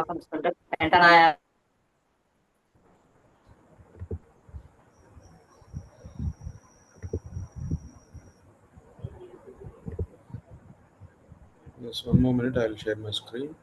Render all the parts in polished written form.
సమర్పిస్తుంటే వెంటనే Just one more minute, I'll share my screen.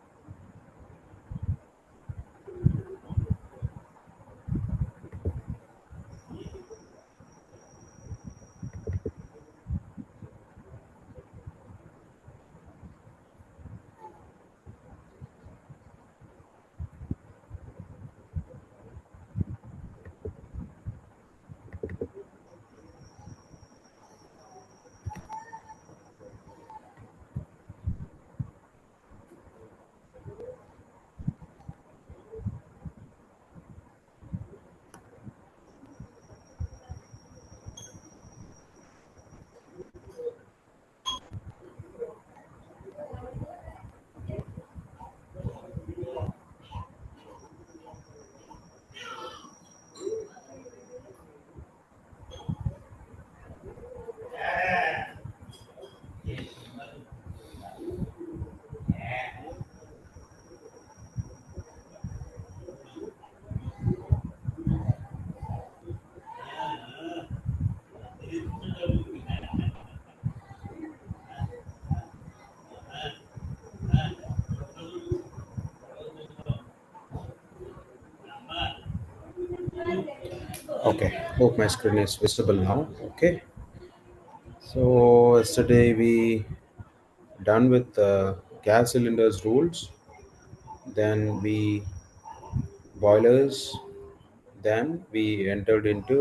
Okay, hope my screen is visible now. Okay, so yesterday we done with the gas cylinders rules, then we boilers, then we entered into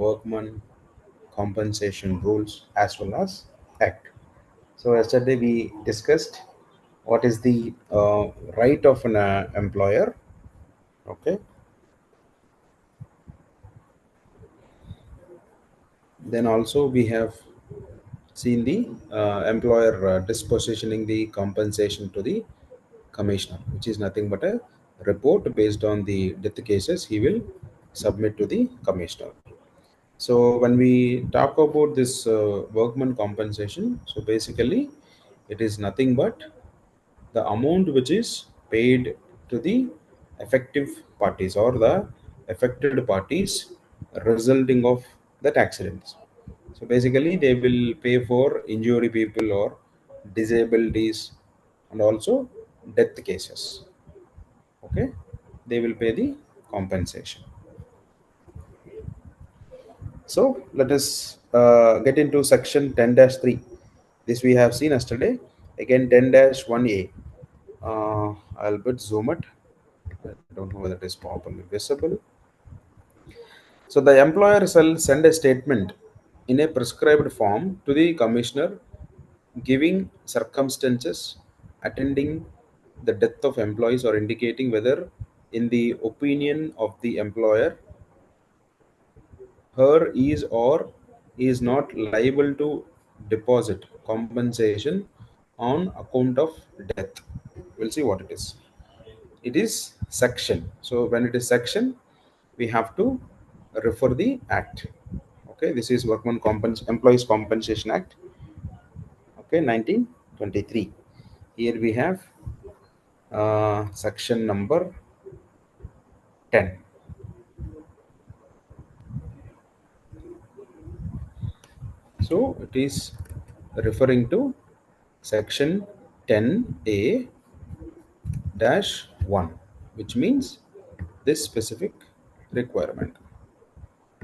workman compensation rules as well as act. So yesterday we discussed what is the right of an employer. Okay, then also we have seen the employer dispositioning the compensation to the commissioner, which is nothing but a report based on the death cases he will submit to the commissioner. So when we talk about this workman compensation, so basically it is nothing but the amount which is paid to the effective parties or the affected parties resulting of that accidents. So basically they will pay for injury people or disabilities and also death cases. Okay, they will pay the compensation. So let us get into section 10-3. This we have seen yesterday. Again 10-1A. I'll bit zoom it. I don't know whether it is properly visible. So the employer shall send a statement in a prescribed form to the commissioner giving circumstances attending the death of employees or indicating whether in the opinion of the employer her is or is not liable to deposit compensation on account of death. We'll see what it is. It is section. So when it is section, we have to refer the act. Okay, this is Employees Compensation Act. Okay, 1923. Here we have section number 10. So it is referring to section 10A dash 1, which means this specific requirement.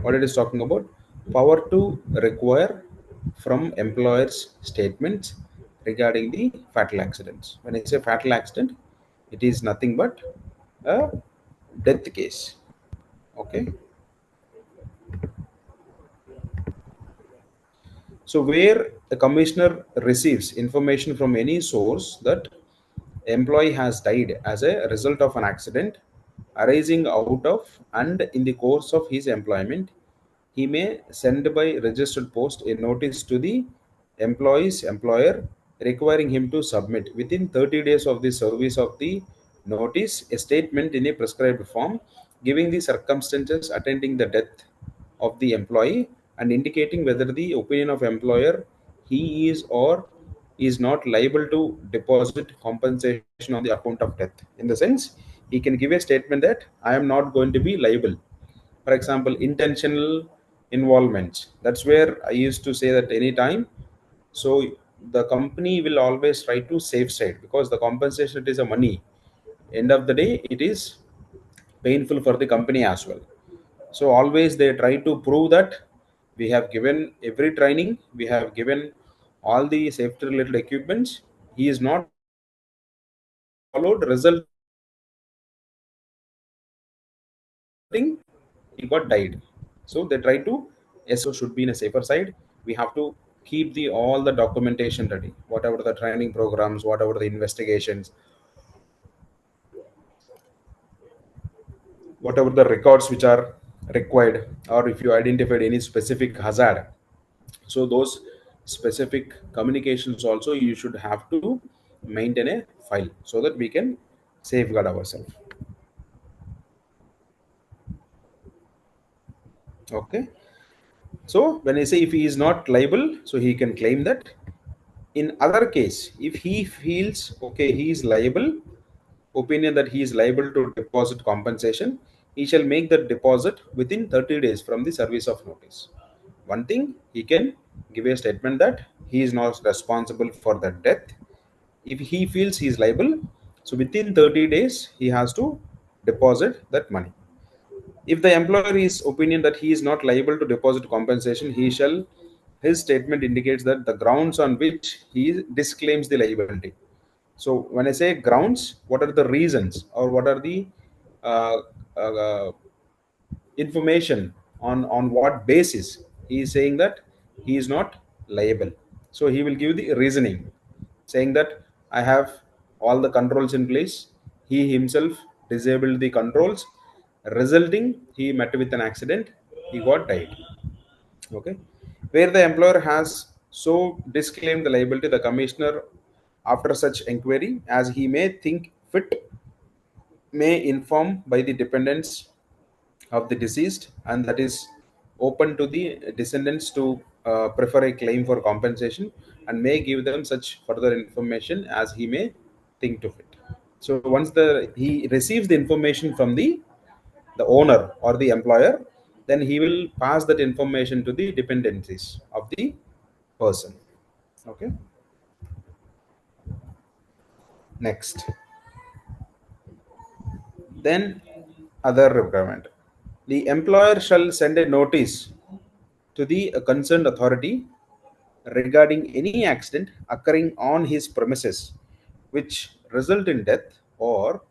What it is talking about: power to require from employers statements regarding the fatal accidents. When I say fatal accident, it is nothing but a death case. Okay, so where the commissioner receives information from any source that employee has died as a result of an accident arising out of and in the course of his employment, he may send by registered post a notice to the employee's employer requiring him to submit within 30 days of the service of the notice a statement in a prescribed form giving the circumstances attending the death of the employee and indicating whether the opinion of employer he is or is not liable to deposit compensation on the account of death. In the sense, he can give a statement that I am not going to be liable. For example, intentional involvement, that's where I used to say that anytime. So the company will always try to save side, because the compensation, it is a money. End of the day, it is painful for the company as well. So always they try to prove that we have given every training, we have given all the safety related equipments, he is not followed, resulting he got died. So they try to, SO should be in a safer side. We have to keep the all the documentation ready, whatever the training programs, whatever the investigations, whatever the records which are required, or if you identified any specific hazard, so those specific communications also you should have to maintain a file, so that we can safeguard ourselves. Okay. So when I say if he is not liable, so he can claim that. In other case, if he feels okay, he is liable, opinion that he is liable to deposit compensation, he shall make the deposit within 30 days from the service of notice. One thing, he can give a statement that he is not responsible for the death. If he feels he is liable, so within 30 days he has to deposit that money. If the employer is opinion that he is not liable to deposit compensation, he shall, his statement indicates that the grounds on which he disclaims the liability. So when I say grounds, what are the reasons, or what are the uh, uh, information, on what basis he is saying that he is not liable. So he will give the reasoning, saying that I have all the controls in place, he himself disabled the controls, resulting he met with an accident, he got died. Okay. Where the employer has so disclaimed the liability, the commissioner, after such inquiry as he may think fit, may inform by the dependents of the deceased, and that is open to the descendants to prefer a claim for compensation, and may give them such further information as he may think to fit. So once the he receives the information from the owner or the employer, then he will pass that information to the dependencies of the person. Okay. Next, then other requirement, the employer shall send a notice to the concerned authority regarding any accident occurring on his premises which result in death or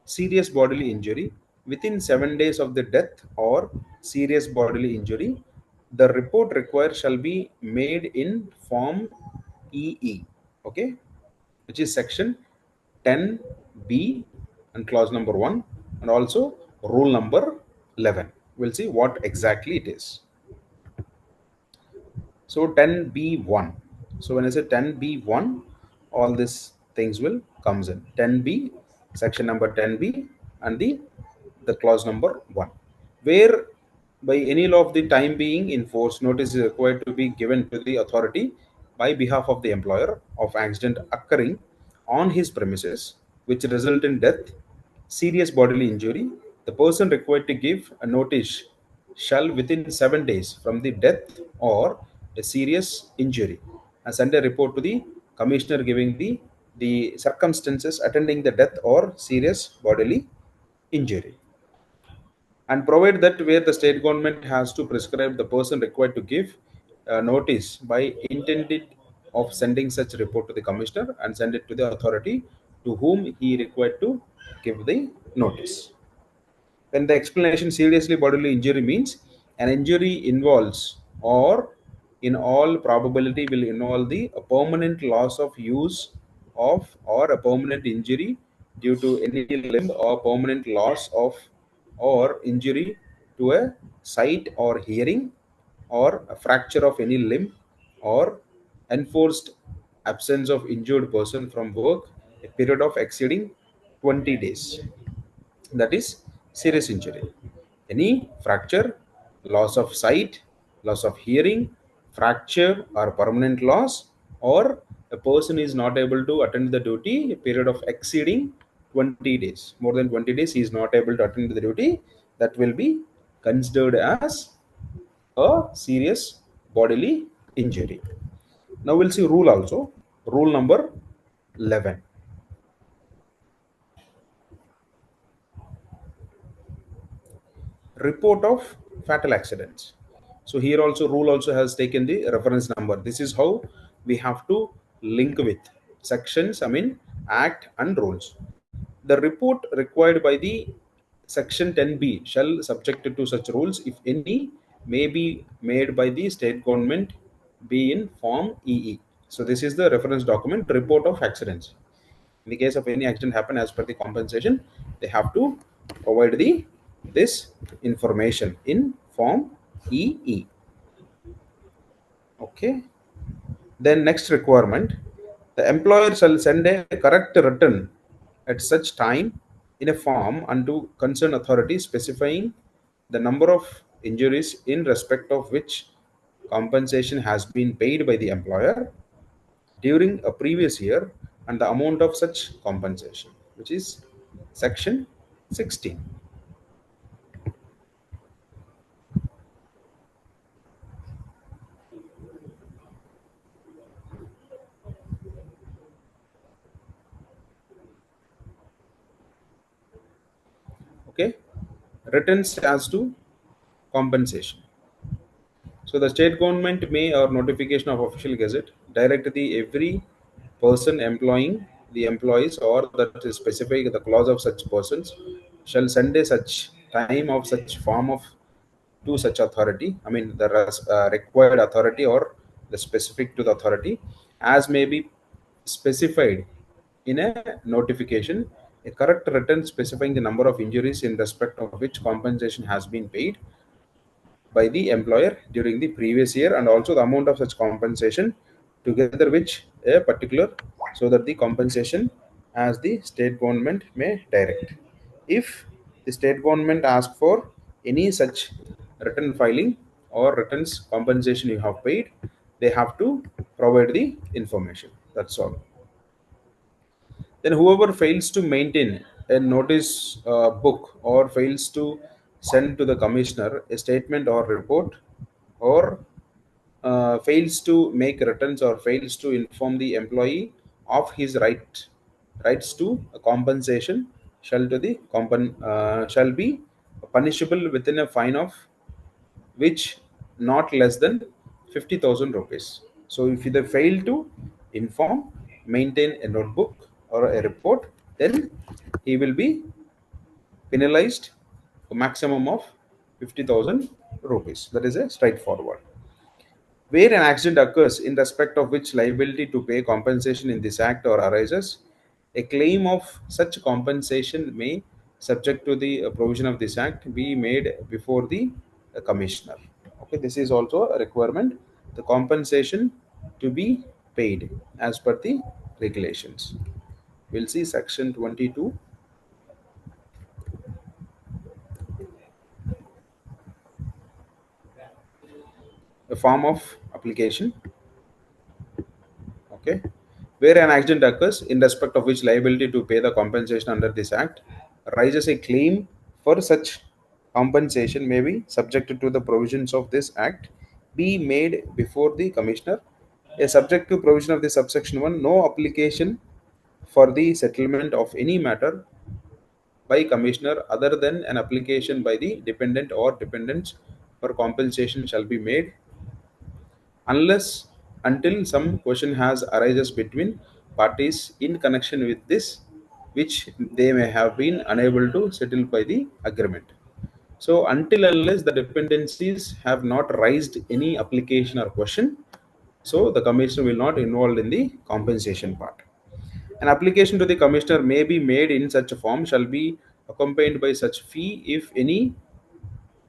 serious bodily injury within 7 days of the death or serious bodily injury. The report required shall be made in form EE, okay, which is section 10b and clause number 1, and also rule number 11. We'll see what exactly it is. So 10b1. So when I say 10b1, all these things will comes in 10b, section number 10b, and the clause number 1, where by any law of the time being in force, notice is required to be given to the authority by behalf of the employer of accident occurring on his premises which result in death, serious bodily injury. The person required to give a notice shall within 7 days from the death or a serious injury send a report to the commissioner giving the circumstances attending the death or serious bodily injury, and provide that where the state government has to prescribe the person required to give notice by intended of sending such report to the commissioner and send it to the authority to whom he required to give the notice. When the explanation seriously bodily injury means an injury involves or in all probability will involve the a permanent loss of use of or a permanent injury due to any limb or permanent loss of or injury to a sight or hearing or a fracture of any limb or enforced absence of injured person from work a period of exceeding 20 days, that is serious injury. Any fracture, loss of sight, loss of hearing, fracture or permanent loss, or a person is not able to attend the duty a period of exceeding 20 days. More than 20 days he is not able to attend the duty, that will be considered as a serious bodily injury. Now we'll see rule also. Rule number 11. Report of fatal accidents. So here also rule also has taken the reference number. This is how we have to link with sections, I mean act and rules. The report required by the section 10b shall subjected to such rules if any may be made by the state government be in form EE. So this is the reference document, report of accidents. In the case of any accident happen, as per the compensation, they have to provide the this information in form EE. Okay. Then next requirement, the employer shall send a correct return at such time in a form unto concerned authority specifying the number of injuries in respect of which compensation has been paid by the employer during a previous year and the amount of such compensation, which is section 16. Okay, returns as to compensation. So the state government may, or notification of official gazette, direct the every person employing the employees or that is specific the clause of such persons shall send a such time of such form of to such authority. I mean the required authority or the specific to the authority as may be specified in a notification. A correct return specifying the number of injuries in respect of which compensation has been paid by the employer during the previous year and also the amount of such compensation together which a particular, so that the compensation as the state government may direct. If the state government asks for any such written filing or returns compensation you have paid, they have to provide the information. That's all. Then whoever fails to maintain a notice book or fails to send to the commissioner a statement or report or fails to make returns or fails to inform the employee of his rights to a compensation shall be punishable within a fine of which not less than 50,000 rupees. So if they fail to inform, maintain a notebook or a report, then he will be penalized a maximum of 50,000 rupees. That is a straightforward. Where an accident occurs in respect of which liability to pay compensation in this act or arises, a claim of such compensation may, subject to the provision of this act, be made before the commissioner. Okay, this is also a requirement. The compensation to be paid as per the regulations. We'll see section 22, a form of application. Okay, where an accident occurs in respect of which liability to pay the compensation under this act arises, a claim for such compensation may be subjected to the provisions of this act be made before the commissioner. A subject to provision of the subsection 1, no application for the settlement of any matter by commissioner other than an application by the dependent or dependents for compensation shall be made unless until some question has arises between parties in connection with this which they may have been unable to settle by the agreement. So until unless the dependencies have not raised any application or question, so the commissioner will not involved in the compensation part. An application to the commissioner may be made in such a form shall be accompanied by such fee if any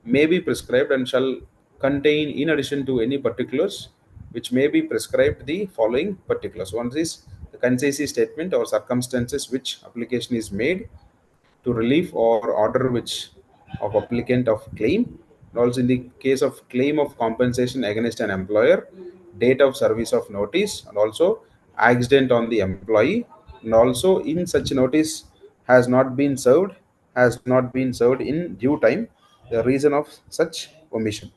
may be prescribed and shall contain in addition to any particulars which may be prescribed the following particulars. One is the concise statement or circumstances which application is made to relief or order which of applicant of claim, and also in the case of claim of compensation against an employer, date of service of notice, and also accident on the employee, and also in such notice has not been served in due time, the reason of such omission.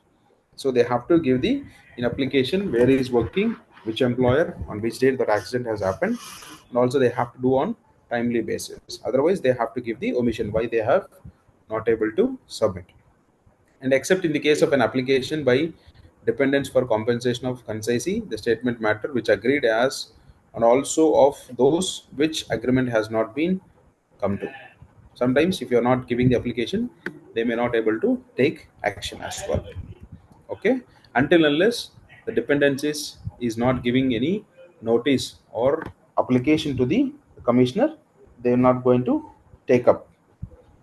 So they have to give the in application where he is working, which employer, on which date that accident has happened, and also they have to do on timely basis. Otherwise, they have to give the omission why they have not able to submit. And except in the case of an application by dependents for compensation of concisi, the statement matter which agreed as, and also of those which agreement has not been come to. Sometimes if you are not giving the application, they may not able to take action as well. Okay, until unless the is not giving any notice or application to the commissioner, they are not going to take up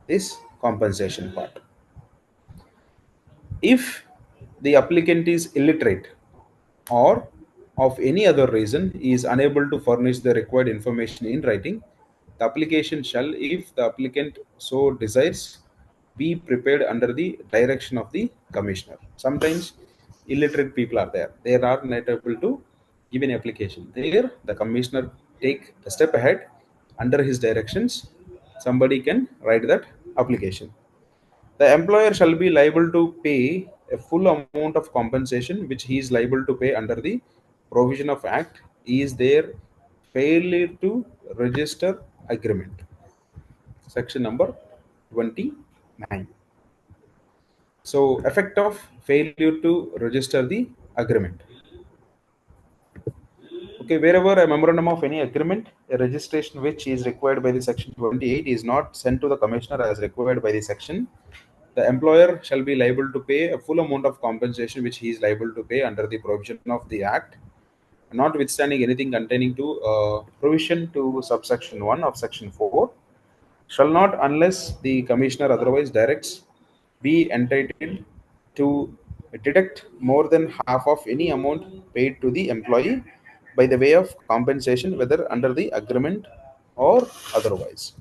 this compensation part. If the applicant is illiterate or of any other reason is unable to furnish the required information in writing, the application shall, if the applicant so desires, be prepared under the direction of the commissioner. Sometimes illiterate people are there; they are not able to give an application. There, the commissioner take a step ahead under his directions. Somebody can write that application. The employer shall be liable to pay a full amount of compensation which he is liable to pay under the provision of Act is there failure to register agreement. Section number 29. So, effect of failure to register the agreement. Okay, wherever a memorandum of any agreement, a registration which is required by the section 28 is not sent to the commissioner as required by the section, the employer shall be liable to pay a full amount of compensation which he is liable to pay under the provision of the Act, notwithstanding anything containing to provision to subsection 1 of section 4, shall not, unless the commissioner otherwise directs, be entitled to deduct more than half of any amount paid to the employee by the way of compensation, whether under the agreement or otherwise.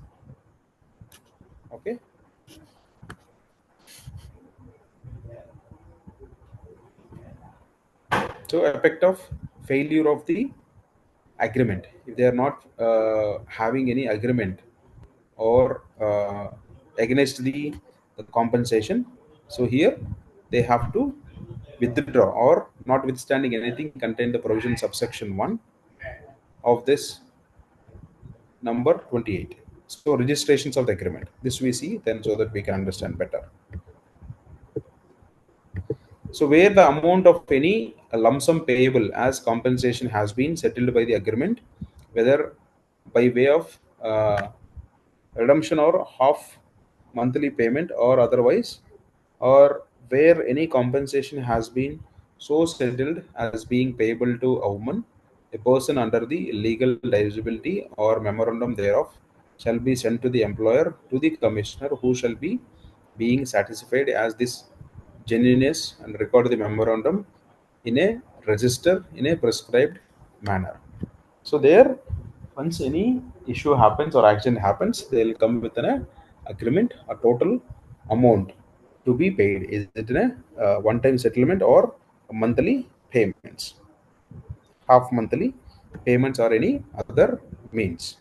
Okay. So, effect of failure of the agreement. If they are not having any agreement or against the compensation, so here they have to withdraw or notwithstanding anything contain the provision subsection 1 of this number 28. So registrations of the agreement, this we see then so that we can understand better. So where the amount of any lump sum payable as compensation has been settled by the agreement, whether by way of redemption or half monthly payment or otherwise, or where any compensation has been so settled as being payable to a woman, a person under the legal divisibility or memorandum thereof shall be sent to the employer to the commissioner, who shall be being satisfied as this genuineness and record the memorandum in a register in a prescribed manner. So there, once any issue happens or action happens, they'll come with an agreement, a total amount to be paid. Is it in a one-time settlement or monthly payments, half monthly payments, or any other means?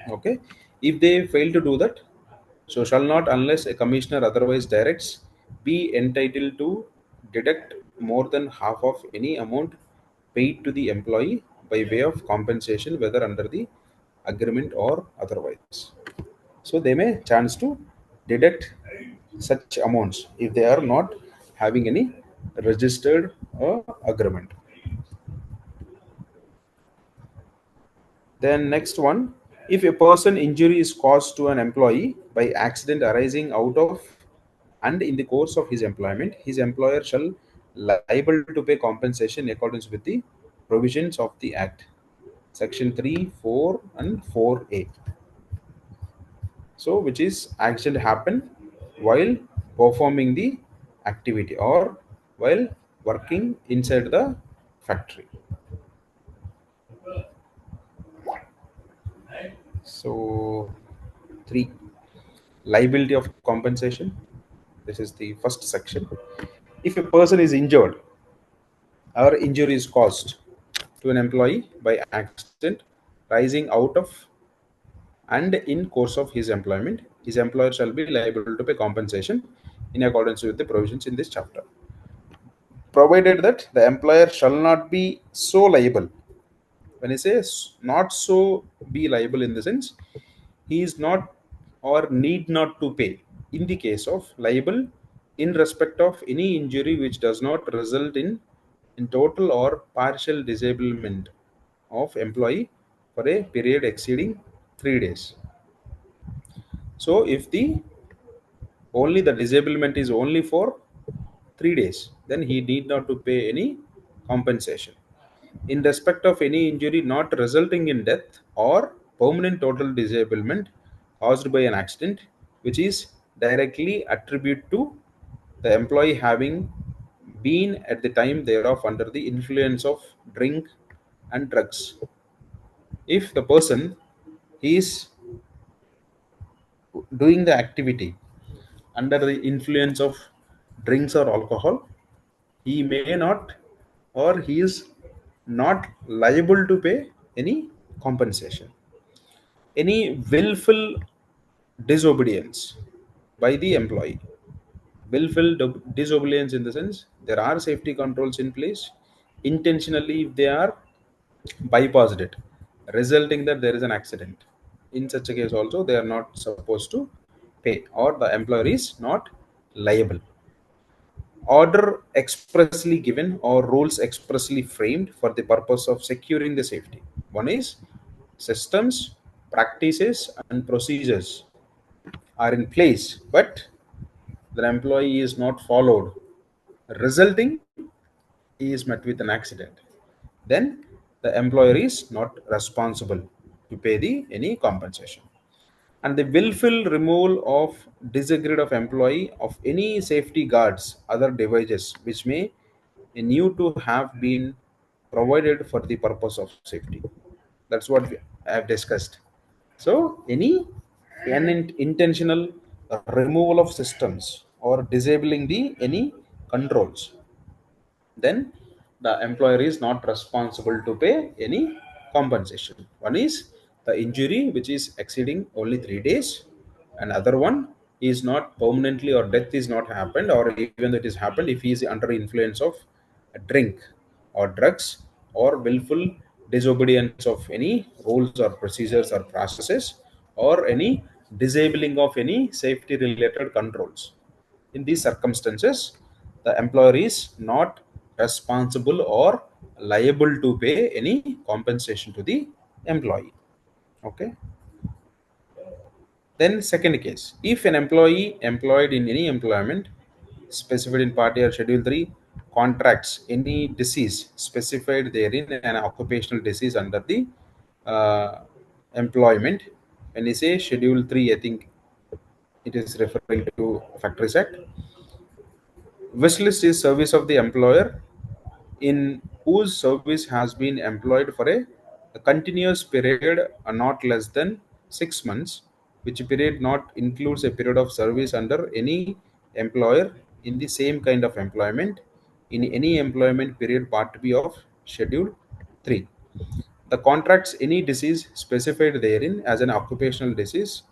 Okay. If they fail to do that, so shall not, unless a commissioner otherwise directs, be entitled to deduct more than half of any amount paid to the employee by way of compensation, whether under the agreement or otherwise. So they may chance to deduct such amounts if they are not having any registered agreement. Then next one, if a person injury is caused to an employee by accident arising out of and in the course of his employment, his employer shall liable to pay compensation in accordance with the provisions of the Act, Section 3, 4, and 4A. So, which is accident happen while performing the activity or while working inside the factory. So, 3, liability of compensation. This is the first section. If a person is injured or injury is caused to an employee by accident rising out of and in course of his employment, his employer shall be liable to pay compensation in accordance with the provisions in this chapter, provided that the employer shall not be so liable. When I say not so be liable, in the sense he is not or need not to pay in the case of liable in respect of any injury which does not result in total or partial disablement of employee for a period exceeding 3 days. So if the only the disablement is only for 3 days, then he need not to pay any compensation. In respect of any injury not resulting in death or permanent total disablement caused by an accident which is directly attributed to the employee having been at the time thereof under the influence of drink and drugs. If the person is doing the activity under the influence of drinks or alcohol, he may not or he is not liable to pay any compensation. Any willful disobedience by the employee, willful disobedience in the sense there are safety controls in place, intentionally if they are bypassed it, resulting that there is an accident, in such a case also they are not supposed to pay, or the employer is not liable. Order expressly given or rules expressly framed for the purpose of securing the safety. One is systems, practices, and procedures are in place, but the employee is not followed, resulting he is met with an accident. Then the employer is not responsible to pay the any compensation. And the willful removal of disagreed of employee of any safety guards, other devices which may knew to have been provided for the purpose of safety. That's what we have discussed. So any intentional removal of systems or disabling the any controls, then the employer is not responsible to pay any compensation. One is the injury which is exceeding only 3 days, and other one is not permanently or death is not happened, or even though it is happened, if he is under influence of a drink or drugs or willful disobedience of any rules or procedures or processes, or any disabling of any safety related controls. In these circumstances, the employer is not responsible or liable to pay any compensation to the employee. Okay. Then second case, if an employee employed in any employment specified in part A or schedule 3 contracts any disease specified therein, an occupational disease under the uh, employment. When you say schedule 3, I think it is referring to Factories Act. Wish list is service of the employer in whose service has been employed for a continuous period not less than 6 months, which period not includes a period of service under any employer in the same kind of employment in any employment period part B of Schedule 3. The contracts any disease specified therein as an occupational disease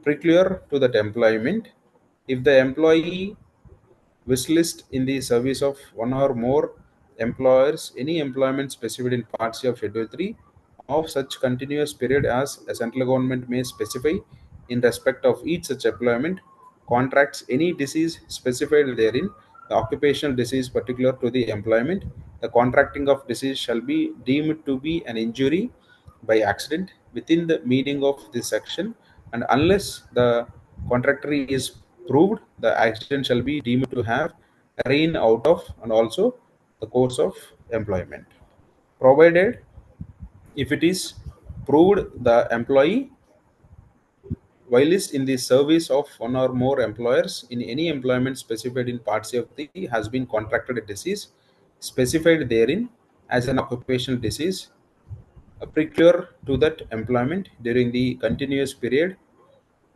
peculiar to that employment if the employee wish list in the service of one or more employers any employment specified in Part C of Schedule 3 of such continuous period as a central government may specify in respect of each such employment contracts any disease specified therein, the occupational disease particular to the employment, the contracting of disease shall be deemed to be an injury by accident within the meaning of this section, and unless the contractory is proved, the accident shall be deemed to have arisen out of and also the course of employment, provided if it is proved the employee while is in the service of one or more employers in any employment specified in Part C of the has been contracted a disease specified therein as an occupational disease peculiar to that employment during the continuous period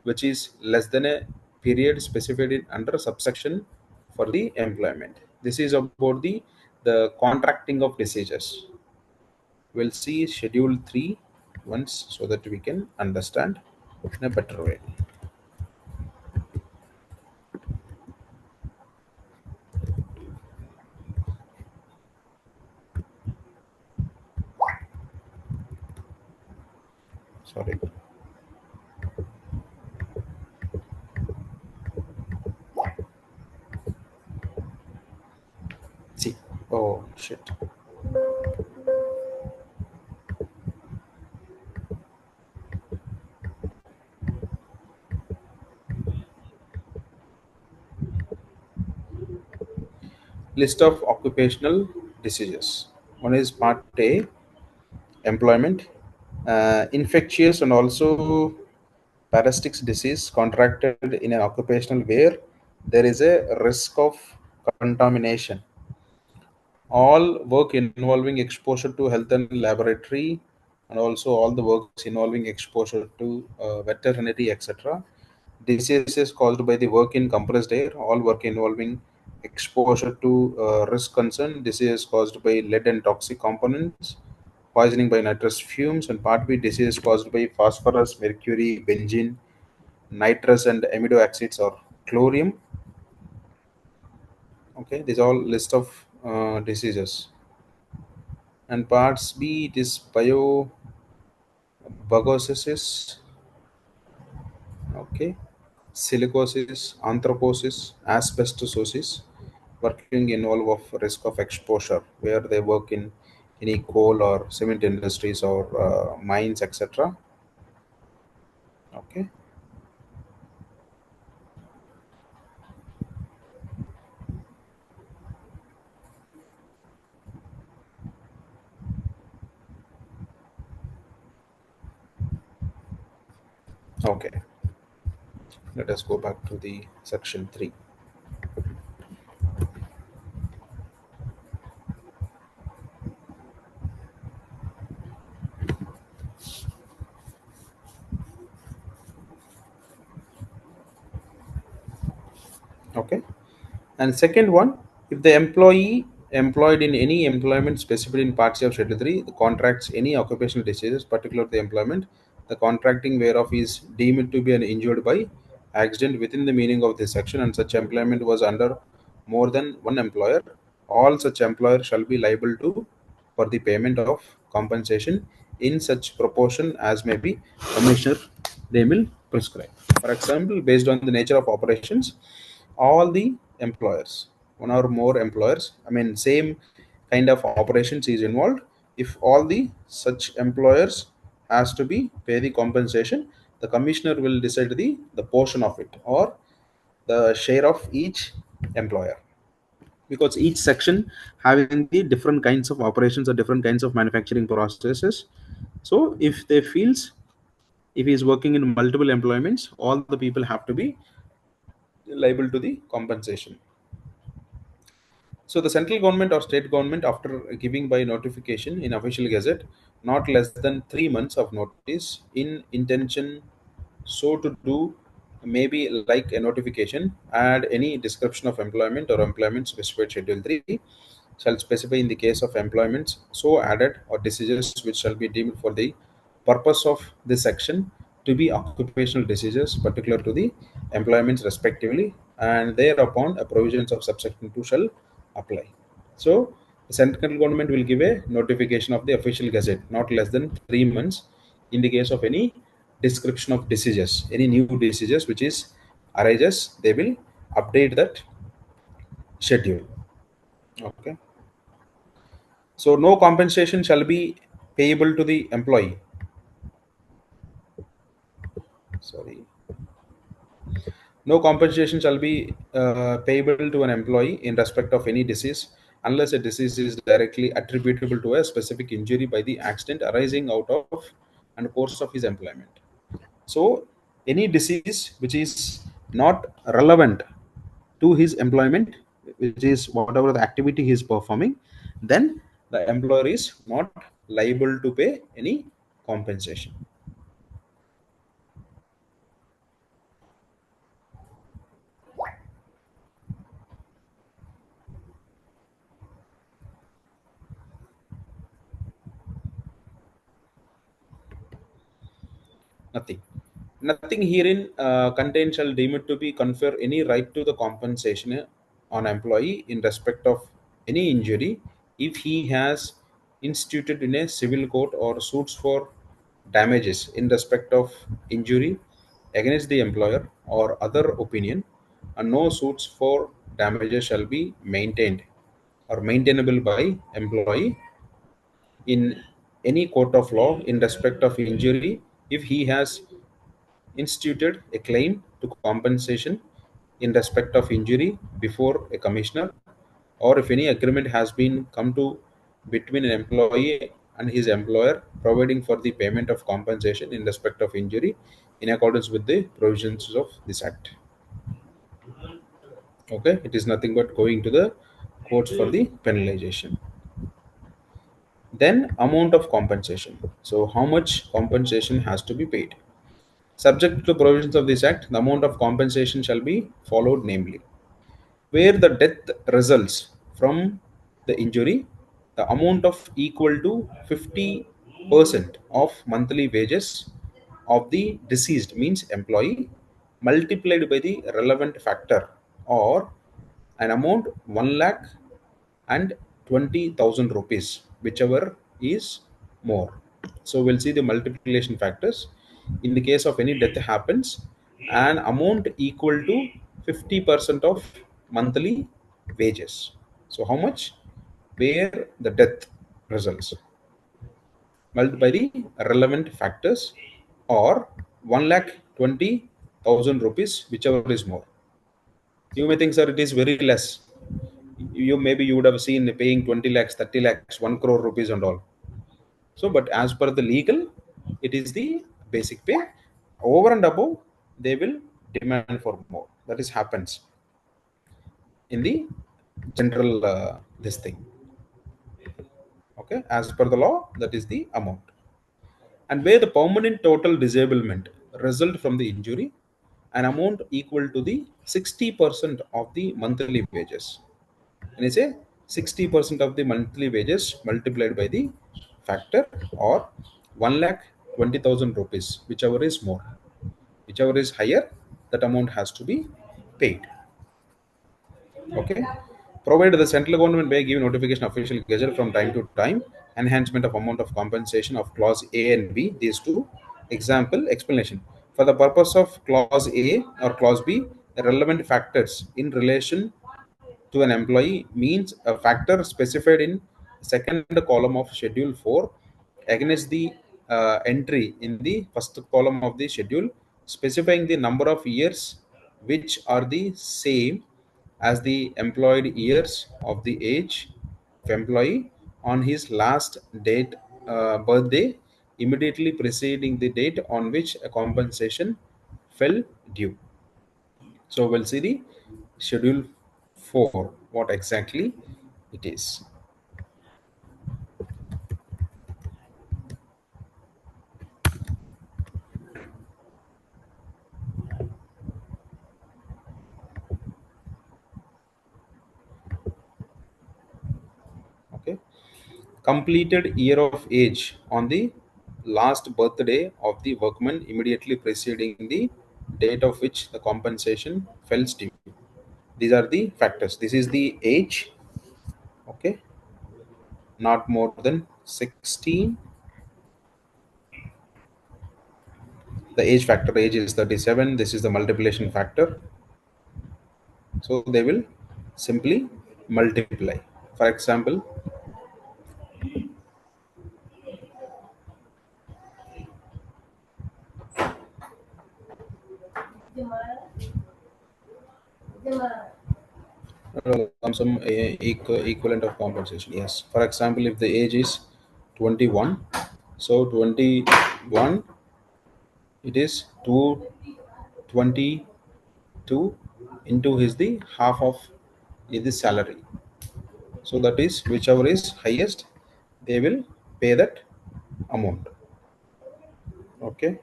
which is less than a period specified in under subsection for the employment. This is about the contracting of diseases. We'll see Schedule 3 once so that we can understand in a better way. Sorry. See. Oh shit. List of occupational diseases. One is part A, employment, infectious and also parasitic disease contracted in an occupational where there is a risk of contamination. All work involving exposure to health and laboratory, and also all the works involving exposure to veterinary, etc. Diseases caused by the work in compressed air, all work involving exposure to risk concern, diseases caused by lead and toxic components, poisoning by nitrous fumes, and part B, diseases caused by phosphorus, mercury, benzene, nitrous, and amido acids or chlorium. Okay, these all list of diseases. And parts B, it is biobagosis, okay, silicosis, anthroposis, asbestosis, working involve of risk of exposure where they work in any coal or cement industries or mines, etc. Okay, okay. Let us go back to the section 3. Okay. And second one, if the employee employed in any employment specified in Part C of Schedule 3 the contracts any occupational diseases particular to the employment, the contracting whereof is deemed to be an injured by accident within the meaning of this section, and such employment was under more than one employer, all such employer shall be liable to for the payment of compensation in such proportion as may be commissioner they will prescribe. For example, based on the nature of operations, all the employers, one or more employers, I mean same kind of operations is involved. If all the such employers has to be pay the compensation, the commissioner will decide the portion of it or the share of each employer, because each section having the different kinds of operations or different kinds of manufacturing processes. So if they feels, if he is working in multiple employments, all the people have to be liable to the compensation. So the central government or state government, after giving by notification in official gazette, not less than 3 months of notice in intention so to do, maybe like a notification, add any description of employment or employment specified Schedule 3, shall specify in the case of employments so added or diseases which shall be deemed for the purpose of this section to be occupational diseases particular to the employments respectively, and thereupon a provisions of subsection 2 shall apply. So the central government will give a notification of the official gazette not less than 3 months in the case of any description of diseases, any new diseases which is arises, they will update that schedule. Okay. So no compensation shall be payable to the employee. Sorry. No compensation shall be payable to an employee in respect of any disease unless a disease is directly attributable to a specific injury by the accident arising out of and course of his employment. So any disease which is not relevant to his employment, which is whatever the activity he is performing, then the employer is not liable to pay any compensation. Nothing. Nothing herein contained shall deem it to be confer any right to the compensation on employee in respect of any injury if he has instituted in a civil court or suits for damages in respect of injury against the employer or other opinion, and no suits for damages shall be maintained or maintainable by employee in any court of law in respect of injury if he has instituted a claim to compensation in respect of injury before a commissioner, or if any agreement has been come to between an employee and his employer providing for the payment of compensation in respect of injury in accordance with the provisions of this act. Okay, it is nothing but going to the courts for the penalization. Then amount of compensation. So how much compensation has to be paid? Subject to provisions of this act, the amount of compensation shall be followed, namely, where the death results from the injury, the amount of equal to 50% of monthly wages of the deceased means employee multiplied by the relevant factor, or an amount 1 lakh and 20,000 rupees, whichever is more. So we'll see the multiplication factors. In the case of any death happens, an amount equal to 50% of monthly wages. So how much? Where the death results multiplied by the relevant factors, or 1 lakh 20,000 rupees, whichever is more. You may think, sir, it is very less. You maybe you would have seen paying 20 lakhs, 30 lakhs, 1 crore rupees and all. So but as per the legal, it is the basic pay. Over and above, they will demand for more. That is happens in the general this thing. Okay, as per the law, that is the amount. And where the permanent total disablement result from the injury, an amount equal to the 60% of the monthly wages. And it's a 60% of the monthly wages multiplied by the factor, or 1 lakh 20,000 rupees, whichever is more. Whichever is higher, that amount has to be paid. Okay. Provided the central government may give notification official gazette from time to time, enhancement of amount of compensation of clause A and B, these two. Example, explanation. For the purpose of clause A or clause B, the relevant factors in relation to an employee means a factor specified in second column of schedule 4 against the entry in the first column of the schedule, specifying the number of years which are the same as the employed years of the age of employee on his last date birthday immediately preceding the date on which a compensation fell due. So we'll see the schedule 4, what exactly it is. Okay. Completed year of age on the last birthday of the workman immediately preceding the date of which the compensation fell due. These are the factors. This is the age. Okay. Not more than 16. The age factor, age is 37. This is the multiplication factor. So they will simply multiply. For example, lump sum equivalent of compensation. Yes. For example, if the age is 21, so 21, it is 222 into his the half of his salary. So that is whichever is highest, they will pay that amount. Okay,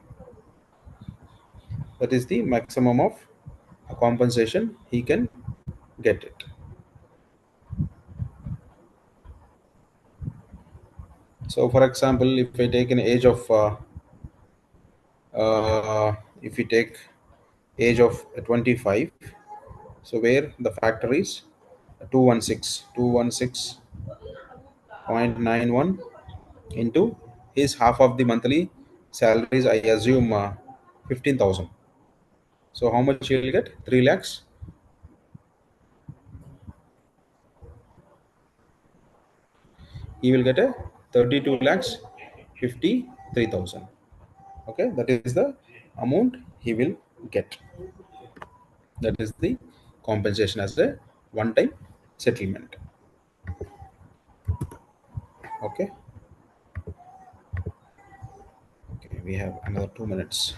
that is the maximum of compensation he can get it. So, for example, if I take an age of If we take age of 25, so where the factor is 216.91 into his half of the monthly salaries, I assume 15,000. So how much he will get? 3 lakhs. He will get a 32 lakhs 53,000. Okay, that is the amount he will get. That is the compensation as a one time settlement. Okay. Okay, we have another 2 minutes.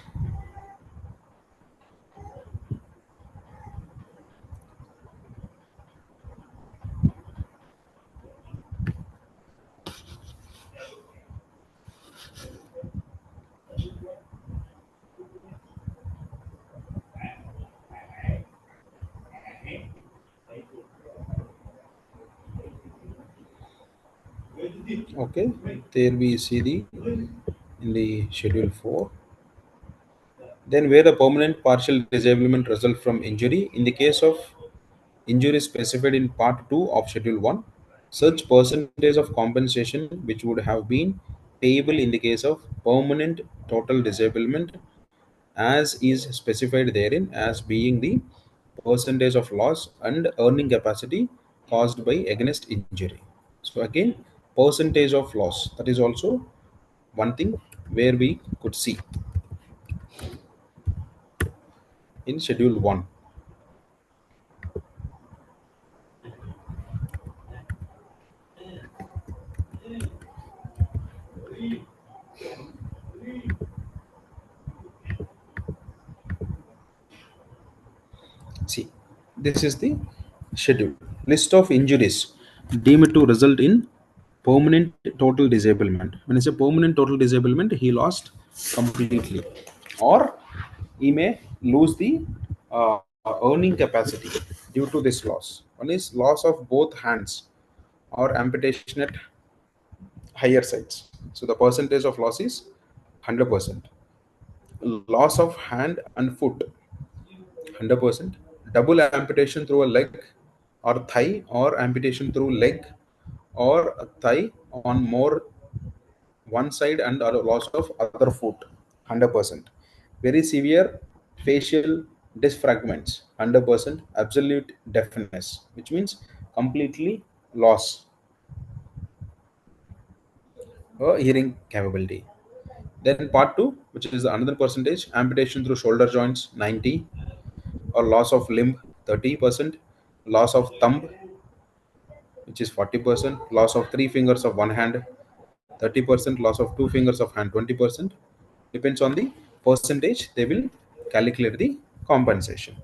Okay, there we see the in the schedule 4. Then where the permanent partial disablement result from injury, in the case of injury specified in part 2 of schedule 1, such percentage of compensation which would have been payable in the case of permanent total disablement as is specified therein as being the percentage of loss and earning capacity caused by against injury. So again, percentage of loss, that is also one thing where we could see in schedule 1. See, this is the schedule. List of injuries deemed to result in permanent total disablement. When it's a permanent total disablement, he lost completely, or he may lose the earning capacity due to this loss. One is loss of both hands or amputation at higher sides. So the percentage of loss is 100%. Loss of hand and foot 100%. Double amputation through a leg or thigh, or amputation through leg or a thigh on more one side, and a loss of other foot 100%. Very severe facial disfragments 100%. Absolute deafness, which means completely loss hearing capability. Then part 2, which is another percentage, amputation through shoulder joints 90, or loss of limb 30%, loss of thumb, which is 40%, loss of three fingers of one hand 30%, loss of two fingers of hand 20%. Depends on the percentage, they will calculate the compensation.